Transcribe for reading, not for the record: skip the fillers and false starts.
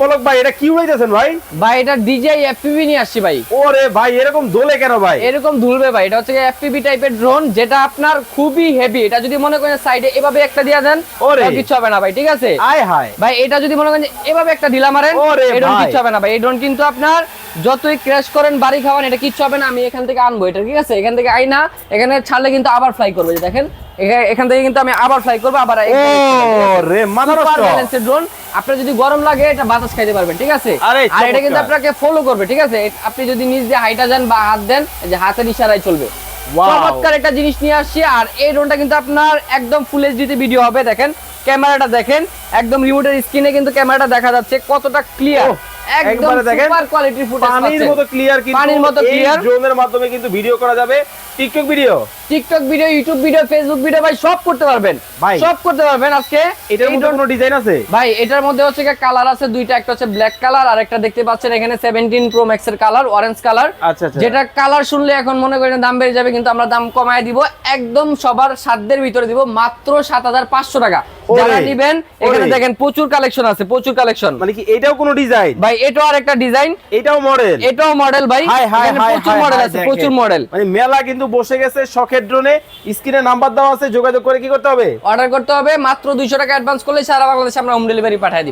পলক ভাই এটা কি উড়াইতেছেন ভাই? ভাই এটা DJI FPV নিয়ে আসছি ভাই। ওরে ভাই এরকম দোলে কেন ভাই? এরকম দুলবে ভাই, এটা হচ্ছে FPV টাইপের ড্রোন, যেটা আপনার খুবই হেভি। এটা যদি মনে করেন সাইডে এভাবে একটা দিয়ে দেন, ওরে কিছু হবে না ভাই, ঠিক আছে? আয় হায় ভাই এটা যদি মনে করেন এভাবে একটা ঢিলা মারেন, ওরে এই ড্রোন ভাই। কিচ্ছু হবে না ভাই। এই ড্রোন কিন্তু আপনার যতই ক্র্যাশ করেন, বাড়ি খাওয়ান, এটা কিচ্ছু হবে না। আমি এখান থেকে আনবো এটা, ঠিক আছে? এখান থেকে আইনা এখানে ছাড়লে কিন্তু আবার ফ্লাই করবে, যে দেখেন এখান থেকে কিন্তু আমি আবার ফ্লাই করবো, আবার ওরে মাথা নষ্ট। সুপার ব্যালেন্সের ড্রোন। আপনার যদি গরম লাগে এটা বাতাস খাইতে পারবেন, ঠিক আছে? আরে আর এটা কিন্তু চমৎকার। আপনাকে ফলো করবে, ঠিক আছে? আপনি যদি নিজ দিয়ে হাইটা যান বা হাত দেন, এই যে হাতের ইশারায় চলবে। Wow. চমৎকার একটা জিনিস নিয়ে আসছি। আর এই ড্রোনটা কিন্তু আপনার একদম ফুল এইচডি তে ভিডিও হবে। দেখেন ক্যামেরাটা দেখেন, একদম রিমোটের স্ক্রিনে কিন্তু ক্যামেরাটা দেখা যাচ্ছে কতটা ক্লিয়ার। ওহ, একদম একবারে দেখেন, সুপার কোয়ালিটির ফুটেজ পানির মতো ক্লিয়ার। কিন্তু পানির মতো এই ক্লিয়ার। ড্রোনের মাধ্যমে কিন্তু ভিডিও করা যাবে, TikTok video, TikTok video, YouTube video, Facebook video, ভাই সব করতে পারবেন ভাই। সব করতে পারবেন আজকে। এটার এই মধ্যে drone- কোনো ডিজাইন আছে? ভাই এটার মধ্যে হচ্ছে কালার আছে দুইটা, একটা হচ্ছে ব্ল্যাক কালার, আর একটা দেখতে পাচ্ছেন এখানে 17 প্রো ম্যাক্স এর কালার, অরেঞ্জ কালার। আচ্ছা আচ্ছা। যেটা কালার শুনলে এখন মনে করেন দাম বেড়ে যাবে, কিন্তু আমরা দাম কমায় দিব, একদম সবার সাধ্যের ভিতরে দিব, মাত্র 7500 টাকা। যারা ওরে, নেবেন এখানে ওরে। দেখেন প্রচুর কালেকশন আছে, প্রচুর কালেকশন। মানে কি এটাও কোনো ডিজাইন? ভাই এটাও আরেকটা ডিজাইন, এটাও মডেল? এটাও মডেল ভাই। হাই হাই এখানে হাই প্রচুর হাই মডেল হাই, আছে, দেখেন। প্রচুর মডেল। মানে মেলা কিন্তু বসে গেছে শখের ড্রোনে। স্ক্রিনে নাম্বার দেওয়া আছে, যোগাযোগ করে কি করতে হবে? অর্ডার করতে হবে, মাত্র 200 টাকা অ্যাডভান্স করলে সারা বাংলাদেশে আমরা হোম ডেলিভারি পাঠিয়ে দিব।